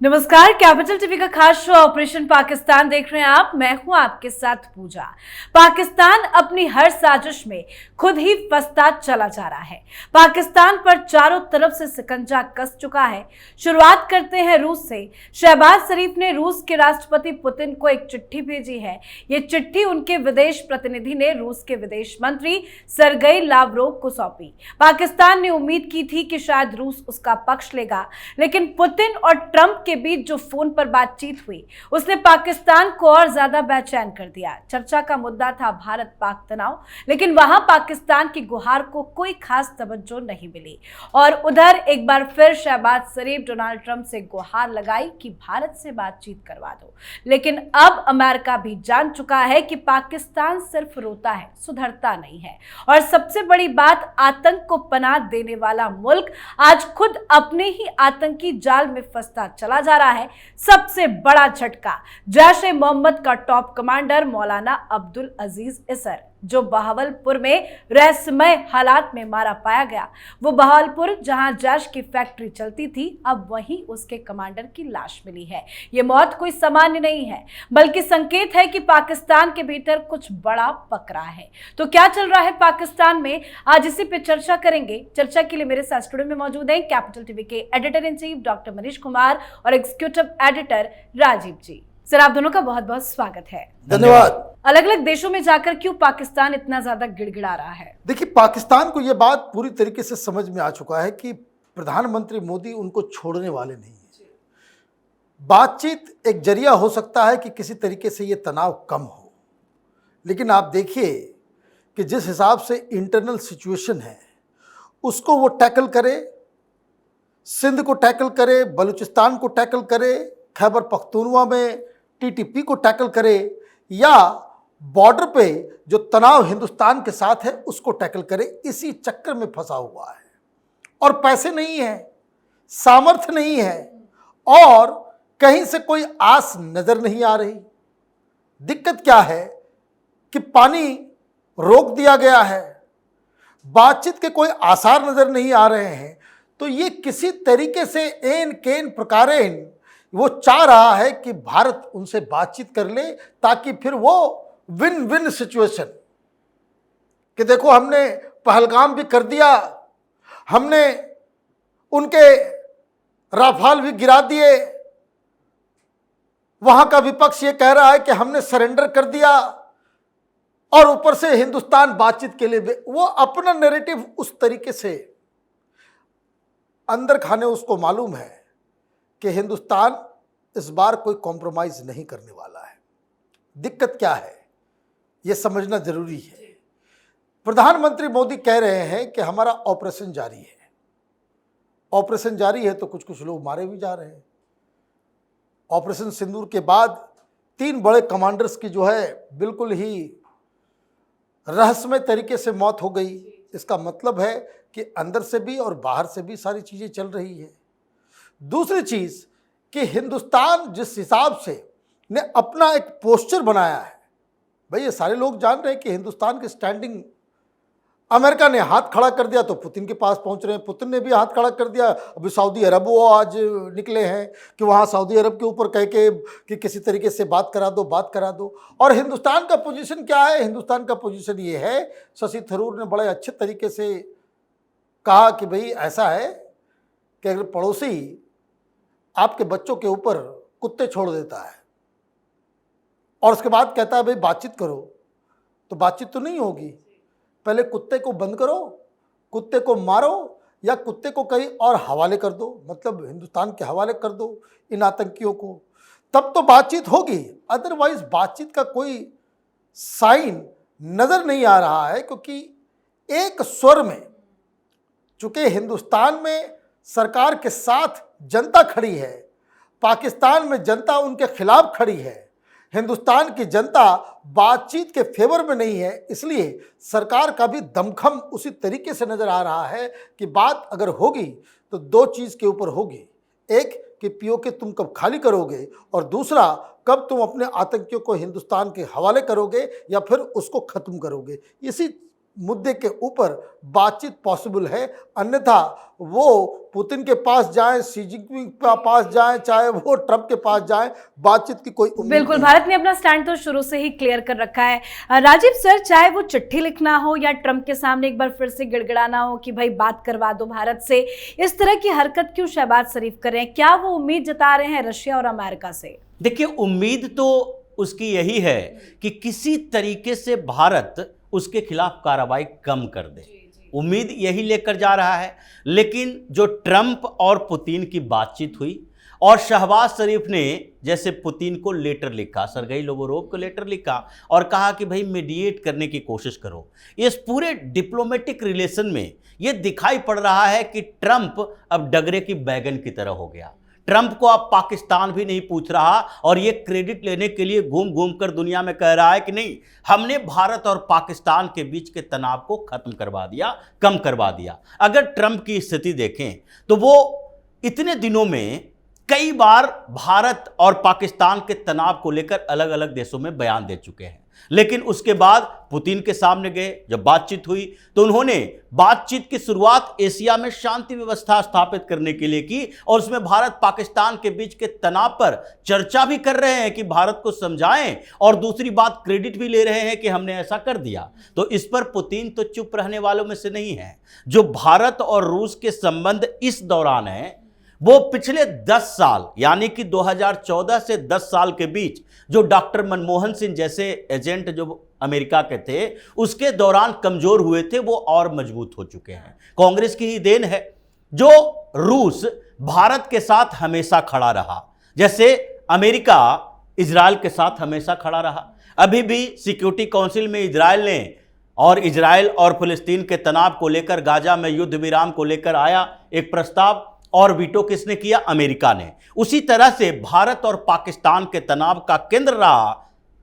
नमस्कार, capital TV का खास शो ऑपरेशन पाकिस्तान देख रहे हैं आप। मैं हूं आपके साथ पूजा। पाकिस्तान अपनी हर साजिश में खुद ही फंसता चला जा रहा है। पाकिस्तान पर चारों तरफ से शिकंजा कस चुका है। शुरुआत करते हैं रूस से। शहबाज शरीफ ने रूस के राष्ट्रपति पुतिन को एक चिट्ठी भेजी है। ये चिट्ठी उनके विदेश प्रतिनिधि ने रूस के विदेश मंत्री सरगेई लावरोव को सौंपी। पाकिस्तान ने उम्मीद की थी कि शायद रूस उसका पक्ष लेगा, लेकिन पुतिन और ट्रंप के बीच जो फोन पर बातचीत हुई उसने पाकिस्तान को और ज्यादा बेचैन कर दिया। चर्चा का मुद्दा था भारत पाक तनाव, लेकिन वहां पाकिस्तान की गुहार को कोई खास तवज्जो नहीं मिली। और उधर एक बार फिर शहबाज शरीफ डोनाल्ड ट्रंप से गुहार लगाई कि भारत से बातचीत करवा दो। लेकिन अब अमेरिका भी जान चुका है कि पाकिस्तान सिर्फ रोता है, सुधरता नहीं है। और सबसे बड़ी बात, आतंक को पनाह देने वाला मुल्क आज खुद अपने ही आतंकी जाल में फंसता चला जा रहा है। सबसे बड़ा झटका, जैश-ए-मोहम्मद का टॉप कमांडर मौलाना अब्दुल अजीज इसर, जो बहावलपुर में रहस्यमय हालात में मारा पाया गया। वो बहावलपुर जहां जैश की फैक्ट्री चलती थी, अब वहीं उसके कमांडर की लाश मिली है। ये मौत कोई सामान्य नहीं है, बल्कि संकेत है कि पाकिस्तान के भीतर कुछ बड़ा पक रहा है। तो क्या चल रहा है पाकिस्तान में, आज इसी पे चर्चा करेंगे। चर्चा के लिए मेरे साथ स्टूडियो में मौजूद हैं कैपिटल टीवी के editor in chief doctor Manish Kumar और एग्जीक्यूटिव एडिटर राजीव जी। सर, आप दोनों का बहुत बहुत स्वागत है। धन्यवाद। अलग अलग देशों में जाकर क्यों पाकिस्तान इतना ज्यादा गिड़गिड़ा रहा है? देखिए, पाकिस्तान को यह बात पूरी तरीके से समझ में आ चुका है कि प्रधानमंत्री मोदी उनको छोड़ने वाले नहीं है। बातचीत एक जरिया हो सकता है कि किसी तरीके से यह तनाव कम हो, लेकिन आप देखिए कि जिस हिसाब से इंटरनल सिचुएशन है उसको वो टैकल करे, सिंध को टैकल करे, बलूचिस्तान को टैकल करे, खैबर पख्तूनवा में टीटीपी को टैकल करे, या बॉर्डर पे जो तनाव हिंदुस्तान के साथ है उसको टैकल करे, इसी चक्कर में फंसा हुआ है। और पैसे नहीं है, सामर्थ्य नहीं है, और कहीं से कोई आस नजर नहीं आ रही। दिक्कत क्या है कि पानी रोक दिया गया है, बातचीत के कोई आसार नजर नहीं आ रहे हैं। तो ये किसी तरीके से एन केन प्रकारेण वो चाह रहा है कि भारत उनसे बातचीत कर ले, ताकि फिर वो विन विन सिचुएशन कि देखो हमने पहलगाम भी कर दिया, हमने उनके राफाल भी गिरा दिए, वहां का विपक्ष ये कह रहा है कि हमने सरेंडर कर दिया, और ऊपर से हिंदुस्तान बातचीत के लिए वो अपना नैरेटिव उस तरीके से अंदर खाने उसको मालूम है कि हिंदुस्तान इस बार कोई कॉम्प्रोमाइज नहीं करने वाला है। दिक्कत क्या है यह समझना जरूरी है। प्रधानमंत्री मोदी कह रहे हैं कि हमारा ऑपरेशन जारी है। ऑपरेशन जारी है तो कुछ कुछ लोग मारे भी जा रहे हैं। ऑपरेशन सिंदूर के बाद 3 बड़े कमांडर्स की जो है बिल्कुल ही रहस्यमय तरीके से मौत हो गई। इसका मतलब है कि अंदर से भी और बाहर से भी सारी चीज़ें चल रही है। दूसरी चीज़ कि हिंदुस्तान जिस हिसाब से ने अपना एक पोस्चर बनाया है, भाई ये सारे लोग जान रहे हैं कि हिंदुस्तान की स्टैंडिंग, अमेरिका ने हाथ खड़ा कर दिया तो पुतिन के पास पहुंच रहे हैं, पुतिन ने भी हाथ खड़ा कर दिया। अभी सऊदी अरब वो आज निकले हैं कि वहाँ सऊदी अरब के ऊपर कह के कि किसी तरीके से बात करा दो, बात करा दो। और हिंदुस्तान का पोजीशन क्या है? हिंदुस्तान का पोजीशन ये है, शशि थरूर ने बड़े अच्छे तरीके से कहा कि भाई ऐसा है कि अगर पड़ोसी आपके बच्चों के ऊपर कुत्ते छोड़ देता है और उसके बाद कहता है भाई बातचीत करो, तो बातचीत तो नहीं होगी। पहले कुत्ते को बंद करो, कुत्ते को मारो, या कुत्ते को कहीं और हवाले कर दो, मतलब हिंदुस्तान के हवाले कर दो इन आतंकियों को, तब तो बातचीत होगी। अदरवाइज बातचीत का कोई साइन नजर नहीं आ रहा है, क्योंकि एक स्वर में, चूंकि हिंदुस्तान में सरकार के साथ जनता खड़ी है, पाकिस्तान में जनता उनके खिलाफ खड़ी है, हिंदुस्तान की जनता बातचीत के फेवर में नहीं है, इसलिए सरकार का भी दमखम उसी तरीके से नजर आ रहा है कि बात अगर होगी तो 2 चीज़ के ऊपर होगी। एक कि पीओके तुम कब खाली करोगे, और दूसरा कब तुम अपने आतंकियों को हिंदुस्तान के हवाले करोगे या फिर उसको ख़त्म करोगे। इसी मुद्दे के ऊपर बातचीत पॉसिबल है, अन्यथा वो पुतिन के पास जाएं, शी जिनपिंग के पास जाएं, चाहे वो ट्रंप के पास जाएं, बातचीत की कोई उम्मीद बिल्कुल नहीं। भारत ने अपना स्टैंड तो शुरू से ही क्लियर कर रखा है। राजीव सर, चाहे वो चिट्ठी लिखना हो या ट्रंप के सामने एक बार फिर से गिड़गिड़ाना हो कि भाई बात करवा दो भारत से, इस तरह की हरकत क्यों शहबाज शरीफ कर रहे हैं? क्या वो उम्मीद जता रहे हैं रशिया और अमेरिका से? देखिए, उम्मीद तो उसकी यही है कि किसी तरीके से भारत उसके खिलाफ कार्रवाई कम कर दे, उम्मीद यही लेकर जा रहा है। लेकिन जो ट्रंप और पुतिन की बातचीत हुई और शहबाज शरीफ ने जैसे पुतिन को लेटर लिखा, सरगेई लावरोव को लेटर लिखा और कहा कि भाई मीडिएट करने की कोशिश करो, इस पूरे डिप्लोमेटिक रिलेशन में यह दिखाई पड़ रहा है कि ट्रंप अब डगरे की बैगन की तरह हो गया। ट्रंप को अब पाकिस्तान भी नहीं पूछ रहा और ये क्रेडिट लेने के लिए घूम घूम कर दुनिया में कह रहा है कि नहीं, हमने भारत और पाकिस्तान के बीच के तनाव को खत्म करवा दिया, कम करवा दिया। अगर ट्रंप की स्थिति देखें तो वो इतने दिनों में कई बार भारत और पाकिस्तान के तनाव को लेकर अलग अलग देशों में बयान दे चुके हैं, लेकिन उसके बाद पुतिन के सामने गए, जब बातचीत हुई तो उन्होंने बातचीत की शुरुआत एशिया में शांति व्यवस्था स्थापित करने के लिए की और उसमें भारत पाकिस्तान के बीच के तनाव पर चर्चा भी कर रहे हैं कि भारत को समझाएं, और दूसरी बात क्रेडिट भी ले रहे हैं कि हमने ऐसा कर दिया। तो इस पर पुतिन तो चुप रहने वालों में से नहीं है। जो भारत और रूस के संबंध इस दौरान है वो पिछले 10 साल यानी कि 2014 से 10 साल के बीच जो डॉक्टर मनमोहन सिंह जैसे एजेंट जो अमेरिका के थे उसके दौरान कमजोर हुए थे, वो और मजबूत हो चुके हैं। कांग्रेस की ही देन है। जो रूस भारत के साथ हमेशा खड़ा रहा, जैसे अमेरिका इजराइल के साथ हमेशा खड़ा रहा। अभी भी सिक्योरिटी काउंसिल में इजराइल और फिलिस्तीन के तनाव को लेकर, गाजा में युद्ध विराम को लेकर आया एक प्रस्ताव और वीटो किसने किया? अमेरिका ने। उसी तरह से भारत और पाकिस्तान के तनाव का केंद्र रहा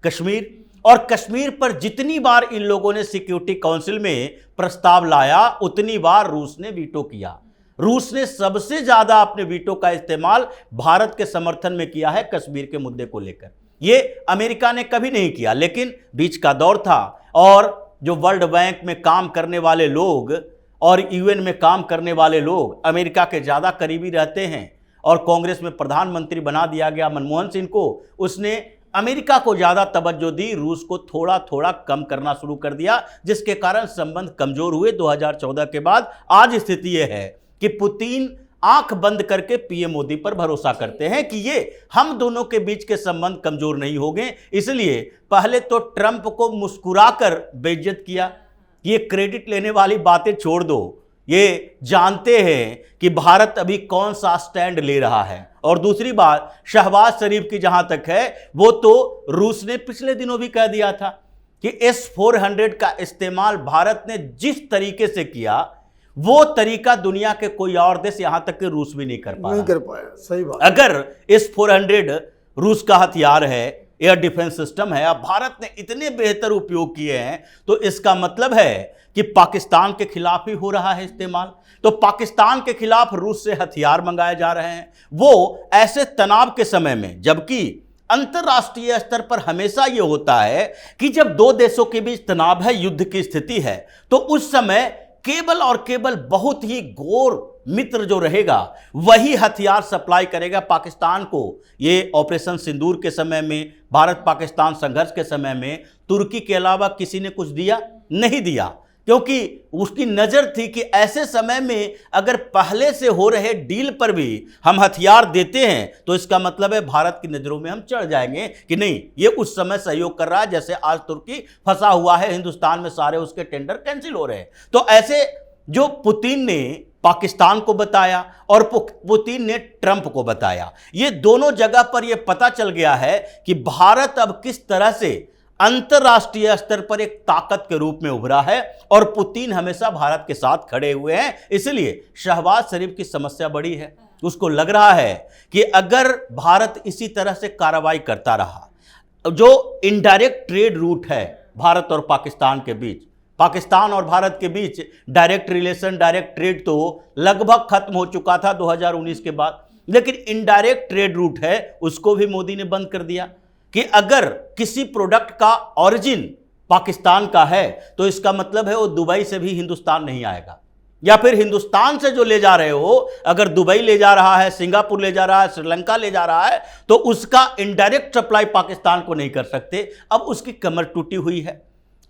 कश्मीर, और कश्मीर पर जितनी बार इन लोगों ने सिक्योरिटी काउंसिल में प्रस्ताव लाया उतनी बार रूस ने वीटो किया। रूस ने सबसे ज्यादा अपने वीटो का इस्तेमाल भारत के समर्थन में किया है कश्मीर के मुद्दे को लेकर। ये अमेरिका ने कभी नहीं किया, लेकिन बीच का दौर था और जो वर्ल्ड बैंक में काम करने वाले लोग और यूएन में काम करने वाले लोग अमेरिका के ज़्यादा करीबी रहते हैं और कांग्रेस में प्रधानमंत्री बना दिया गया मनमोहन सिंह को, उसने अमेरिका को ज़्यादा तवज्जो दी, रूस को थोड़ा थोड़ा कम करना शुरू कर दिया, जिसके कारण संबंध कमज़ोर हुए। 2014 के बाद आज स्थिति यह है कि पुतिन आंख बंद करके पीएम मोदी पर भरोसा करते हैं कि ये हम दोनों के बीच के संबंध कमज़ोर नहीं होंगे, इसलिए पहले तो ट्रंप को मुस्कुराकर बेइज्जत किया। ये क्रेडिट लेने वाली बातें छोड़ दो, ये जानते हैं कि भारत अभी कौन सा स्टैंड ले रहा है। और दूसरी बात शहबाज शरीफ की जहां तक है, वो तो रूस ने पिछले दिनों भी कह दिया था कि S-400 का इस्तेमाल भारत ने जिस तरीके से किया वो तरीका दुनिया के कोई और देश, यहां तक कि रूस भी नहीं कर पाया। सही बात। अगर S-400 रूस का हथियार है, एयर डिफेंस सिस्टम है, अब भारत ने इतने बेहतर उपयोग किए हैं, तो इसका मतलब है कि पाकिस्तान के खिलाफ ही हो रहा है इस्तेमाल। तो पाकिस्तान के खिलाफ रूस से हथियार मंगाए जा रहे हैं, वो ऐसे तनाव के समय में, जबकि अंतर्राष्ट्रीय स्तर पर हमेशा यह होता है कि जब दो देशों के बीच तनाव है, युद्ध की स्थिति है, तो उस समय केवल और केवल बहुत ही घोर मित्र जो रहेगा वही हथियार सप्लाई करेगा पाकिस्तान को। ये ऑपरेशन सिंदूर के समय में, भारत पाकिस्तान संघर्ष के समय में तुर्की के अलावा किसी ने कुछ दिया नहीं दिया, क्योंकि उसकी नज़र थी कि ऐसे समय में अगर पहले से हो रहे डील पर भी हम हथियार देते हैं तो इसका मतलब है भारत की नज़रों में हम चढ़ जाएंगे कि नहीं, ये उस समय सहयोग कर रहा है, जैसे आज तुर्की फंसा हुआ है हिंदुस्तान में, सारे उसके टेंडर कैंसिल हो रहे हैं। तो ऐसे जो पुतिन ने पाकिस्तान को बताया और पुतिन ने ट्रंप को बताया, ये दोनों जगह पर यह पता चल गया है कि भारत अब किस तरह से अंतर्राष्ट्रीय स्तर पर एक ताकत के रूप में उभरा है और पुतिन हमेशा भारत के साथ खड़े हुए हैं। इसलिए शहबाज शरीफ की समस्या बड़ी है। उसको लग रहा है कि अगर भारत इसी तरह से कार्रवाई करता रहा, जो इनडायरेक्ट ट्रेड रूट है भारत और पाकिस्तान के बीच, पाकिस्तान और भारत के बीच डायरेक्ट रिलेशन, डायरेक्ट ट्रेड तो लगभग खत्म हो चुका था 2019 के बाद, लेकिन इनडायरेक्ट ट्रेड रूट है उसको भी मोदी ने बंद कर दिया कि अगर किसी प्रोडक्ट का ओरिजिन पाकिस्तान का है तो इसका मतलब है वो दुबई से भी हिंदुस्तान नहीं आएगा, या फिर हिंदुस्तान से जो ले जा रहे हो, अगर दुबई ले जा रहा है, सिंगापुर ले जा रहा है, श्रीलंका ले जा रहा है, तो उसका इनडायरेक्ट सप्लाई पाकिस्तान को नहीं कर सकते। अब उसकी कमर टूटी हुई है,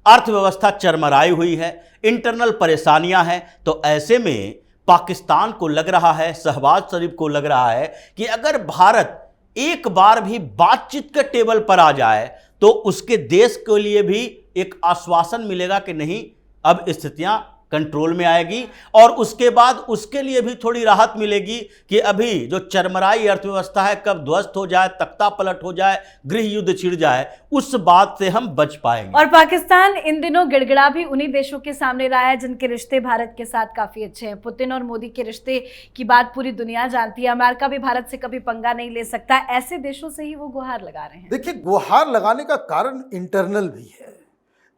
अर्थव्यवस्था चरमराई हुई है, इंटरनल परेशानियां हैं। तो ऐसे में पाकिस्तान को लग रहा है, शहबाज शरीफ को लग रहा है कि अगर भारत एक बार भी बातचीत के टेबल पर आ जाए तो उसके देश के लिए भी एक आश्वासन मिलेगा कि नहीं, अब स्थितियां कंट्रोल में आएगी, और उसके बाद उसके लिए भी थोड़ी राहत मिलेगी कि अभी जो चरमराई अर्थव्यवस्था है कब ध्वस्त हो जाए, तख्ता पलट हो जाए, गृह युद्ध छिड़ जाए, उस बात से हम बच पाएंगे। और पाकिस्तान इन दिनों गिड़गिड़ा भी उन्हीं देशों के सामने रहा है जिनके रिश्ते भारत के साथ काफी अच्छे हैं। पुतिन और मोदी के रिश्ते की बात पूरी दुनिया जानती है। अमेरिका भी भारत से कभी पंगा नहीं ले सकता। ऐसे देशों से ही वो गुहार लगा रहे हैं। देखिए, गुहार लगाने का कारण इंटरनल भी है।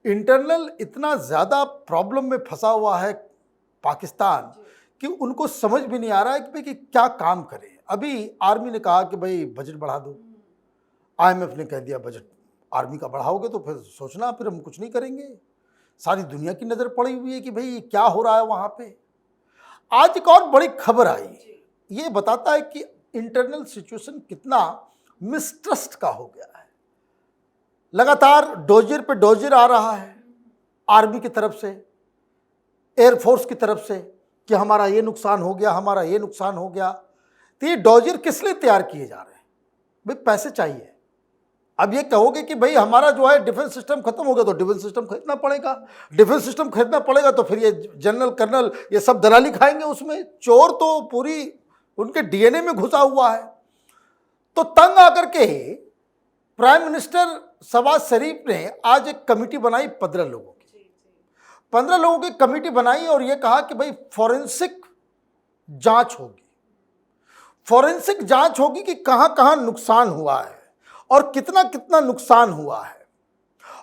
इंटरनल इतना ज़्यादा प्रॉब्लम में फंसा हुआ है पाकिस्तान कि उनको समझ भी नहीं आ रहा है कि भाई कि क्या काम करें। अभी आर्मी ने कहा कि भाई बजट बढ़ा दो, IMF ने कह दिया बजट आर्मी का बढ़ाओगे तो फिर सोचना, फिर हम कुछ नहीं करेंगे। सारी दुनिया की नज़र पड़ी हुई है कि भाई क्या हो रहा है वहाँ पे। आज एक और बड़ी खबर आई, ये बताता है कि इंटरनल सिचुएशन कितना मिसट्रस्ट का हो गया है। लगातार डोजियर पे डोजियर आ रहा है आर्मी की तरफ से, एयरफोर्स की तरफ से कि हमारा ये नुकसान हो गया, हमारा ये नुकसान हो गया। तो ये डोजियर किस लिए तैयार किए जा रहे हैं? भाई पैसे चाहिए। अब ये कहोगे कि भाई हमारा जो है डिफेंस सिस्टम खत्म हो गया तो डिफेंस सिस्टम खरीदना पड़ेगा, डिफेंस सिस्टम खरीदना पड़ेगा तो फिर ये जनरल कर्नल ये सब दलाली खाएंगे उसमें। चोर तो पूरी उनके DNA में घुसा हुआ है। तो तंग आकर के प्राइम मिनिस्टर शहबाज शरीफ ने आज एक कमेटी बनाई 15 लोगों की। 15 लोगों की कमेटी बनाई और यह कहा कि भाई फॉरेंसिक जांच होगी, फॉरेंसिक जांच होगी कि कहां कहां नुकसान हुआ है और कितना कितना नुकसान हुआ है।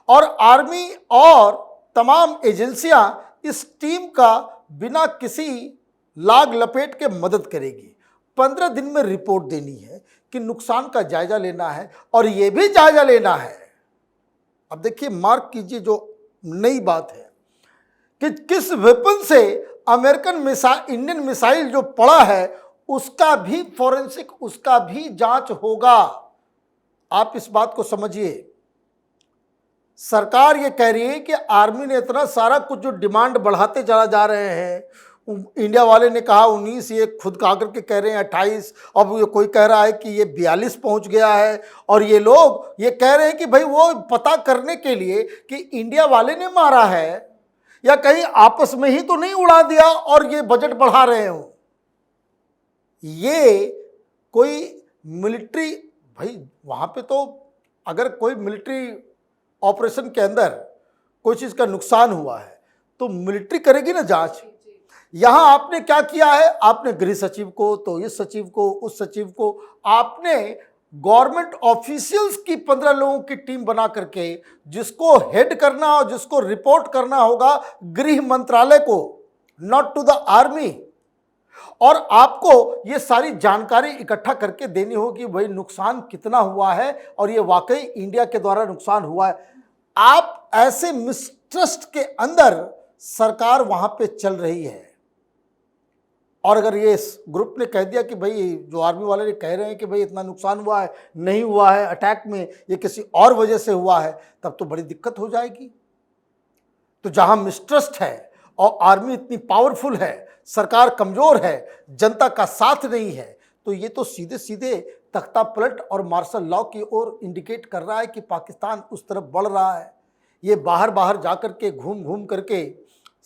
और आर्मी और तमाम एजेंसियां इस टीम का बिना किसी लाग लपेट के मदद करेगी। 15 दिन में रिपोर्ट देनी है कि नुकसान का जायजा लेना है और यह भी जायजा लेना है। अब देखिए, मार्क कीजिए जो नई बात है कि किस वेपन से अमेरिकन मिसाइल, इंडियन मिसाइल जो पड़ा है उसका भी फॉरेंसिक, उसका भी जांच होगा। आप इस बात को समझिए। सरकार ये कह रही है कि आर्मी ने इतना सारा कुछ जो डिमांड बढ़ाते चला जा रहे हैं। इंडिया वाले ने कहा 19, ये खुद का आकर के कह रहे हैं 28, अब ये कोई कह रहा है कि ये 42 पहुंच गया है। और ये लोग ये कह रहे हैं कि भाई वो पता करने के लिए कि इंडिया वाले ने मारा है या कहीं आपस में ही तो नहीं उड़ा दिया और ये बजट बढ़ा रहे हो। ये कोई मिलिट्री, भाई वहाँ पे तो अगर कोई मिलिट्री ऑपरेशन के अंदर कोई चीज़ का नुकसान हुआ है तो मिलिट्री करेगी ना जांच। यहां आपने क्या किया है? आपने गृह सचिव को, तो इस सचिव को, उस सचिव को, आपने गवर्नमेंट ऑफिशियल्स की 15 लोगों की टीम बना करके जिसको हेड करना और जिसको रिपोर्ट करना होगा गृह मंत्रालय को, नॉट टू द आर्मी। और आपको ये सारी जानकारी इकट्ठा करके देनी होगी भाई नुकसान कितना हुआ है और ये वाकई इंडिया के द्वारा नुकसान हुआ है। आप ऐसे मिसट्रस्ट के अंदर सरकार वहां पे चल रही है। और अगर ये इस ग्रुप ने कह दिया कि भाई जो आर्मी वाले ने कह रहे हैं कि भाई इतना नुकसान हुआ है, नहीं हुआ है अटैक में, ये किसी और वजह से हुआ है, तब तो बड़ी दिक्कत हो जाएगी। तो जहां मिसट्रस्ट है और आर्मी इतनी पावरफुल है, सरकार कमजोर है, जनता का साथ नहीं है, तो ये तो सीधे सीधे तख्ता पलट और मार्शल लॉ की ओर इंडिकेट कर रहा है कि पाकिस्तान उस तरफ बढ़ रहा है। ये बाहर बाहर जाकर के घूम घूम करके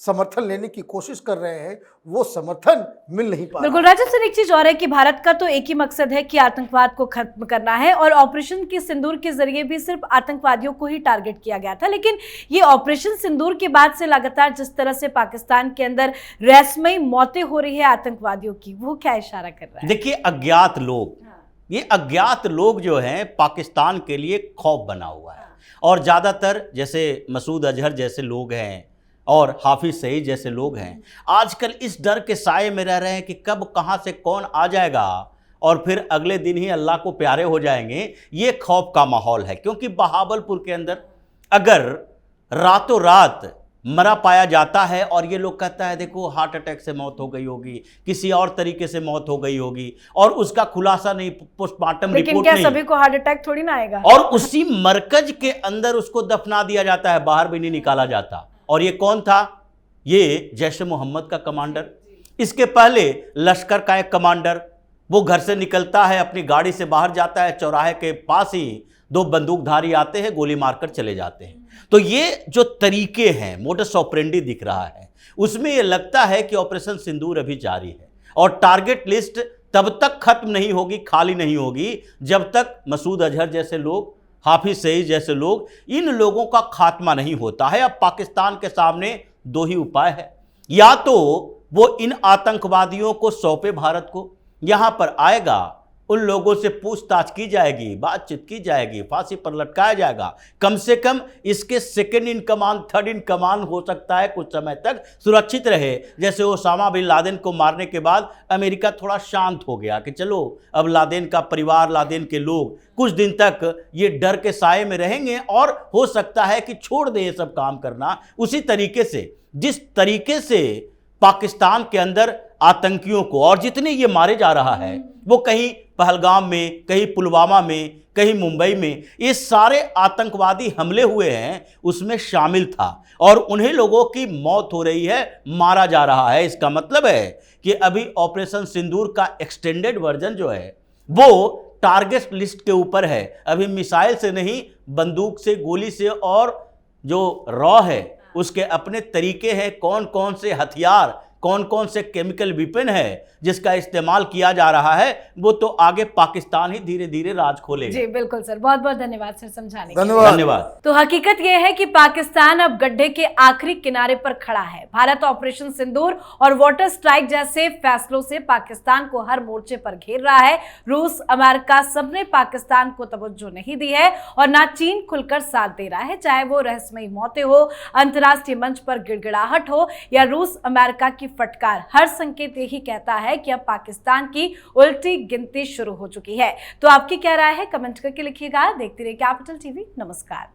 समर्थन लेने की कोशिश कर रहे हैं, वो समर्थन मिल नहीं पा रहा। बिल्कुल राजन सर, एक चीज और है कि भारत का तो एक ही मकसद है कि आतंकवाद को खत्म करना है और ऑपरेशन के सिंदूर के जरिए भी सिर्फ आतंकवादियों को ही टारगेट किया गया था। लेकिन ये ऑपरेशन सिंदूर के बाद से लगातार जिस तरह से पाकिस्तान के अंदर रहस्यमयी मौतें हो रही है आतंकवादियों की, वो क्या इशारा कर रहा है? देखिए, अज्ञात लोग, ये अज्ञात लोग जो हैं पाकिस्तान के लिए खौफ बना हुआ है। और ज़्यादातर जैसे मसूद अजहर जैसे लोग हैं और हाफिज सईद जैसे लोग हैं, आजकल इस डर के साए में रह रहे हैं कि कब कहां से कौन आ जाएगा और फिर अगले दिन ही अल्लाह को प्यारे हो जाएंगे। ये खौफ का माहौल है, क्योंकि बहावलपुर के अंदर अगर रातों रात मरा पाया जाता है और ये लोग कहता है देखो हार्ट अटैक से मौत हो गई होगी, किसी और तरीके से मौत हो गई होगी, और उसका खुलासा नहीं, पोस्टमार्टम रिपोर्ट नहीं। लेकिन क्या सभी को हार्ट अटैक थोड़ी ना आएगा? और उसी मरकज के अंदर उसको दफना दिया जाता है, बाहर भी नहीं निकाला जाता। और ये कौन था? ये जैश ए मोहम्मद का कमांडर। इसके पहले लश्कर का एक कमांडर, वो घर से निकलता है, अपनी गाड़ी से बाहर जाता है, चौराहे के पास ही दो बंदूकधारी आते हैं, गोली मारकर चले जाते हैं। तो ये जो तरीके हैं, मोडस ऑपरेंडी दिख रहा है, उसमें ये लगता है कि ऑपरेशन सिंदूर अभी जारी है और टारगेट लिस्ट तब तक खत्म नहीं होगी, खाली नहीं होगी, जब तक मसूद अजहर जैसे लोग, हाफिज सईद जैसे लोग, इन लोगों का खात्मा नहीं होता है। अब पाकिस्तान के सामने दो ही उपाय है, या तो वो इन आतंकवादियों को सौंपे भारत को, यहां पर आएगा, उन लोगों से पूछताछ की जाएगी, बातचीत की जाएगी, फांसी पर लटकाया जाएगा, कम से कम इसके second in command, third in command हो सकता है कुछ समय तक सुरक्षित रहे। जैसे ओसामा बिन लादेन को मारने के बाद अमेरिका थोड़ा शांत हो गया कि चलो अब लादेन का परिवार, लादेन के लोग कुछ दिन तक ये डर के साए में रहेंगे और हो सकता है कि छोड़ दें ये सब काम करना। उसी तरीके से जिस तरीके से पाकिस्तान के अंदर आतंकियों को, और जितने ये मारे जा रहा है, वो कहीं पहलगाम में, कहीं पुलवामा में, कहीं मुंबई में, ये सारे आतंकवादी हमले हुए हैं, उसमें शामिल था, और उन्हीं लोगों की मौत हो रही है, मारा जा रहा है। इसका मतलब है कि अभी ऑपरेशन सिंदूर का एक्सटेंडेड वर्जन जो है वो टारगेट लिस्ट के ऊपर है। अभी मिसाइल से नहीं, बंदूक से, गोली से, और जो रॉ है उसके अपने तरीके हैं, कौन कौन से हथियार, कौन कौन से केमिकल वेपन है जिसका इस्तेमाल किया जा रहा है, वो तो आगे पाकिस्तान ही धीरे धीरे राज खोलेगा। जी बिल्कुल सर, बहुत बहुत धन्यवाद सर समझाने के लिए। धन्यवाद। तो हकीकत यह है कि पाकिस्तान अब गड्ढे के आखिरी किनारे पर खड़ा है। भारत ऑपरेशन सिंदूर और वाटर स्ट्राइक जैसे फैसलों से पाकिस्तान को हर मोर्चे पर घेर रहा है। रूस, अमेरिका, सबने पाकिस्तान को तवज्जो नहीं दी है और ना चीन खुलकर साथ दे रहा है। चाहे वो रहस्यमयी मौतें हो, अंतर्राष्ट्रीय मंच पर गिड़गिड़ाहट हो या रूस अमेरिका की फटकार, हर संकेत यही कहता है कि अब पाकिस्तान की उल्टी गिनती शुरू हो चुकी है। तो आपकी क्या राय है, कमेंट करके लिखिएगा। देखते रहिए कैपिटल टीवी। नमस्कार।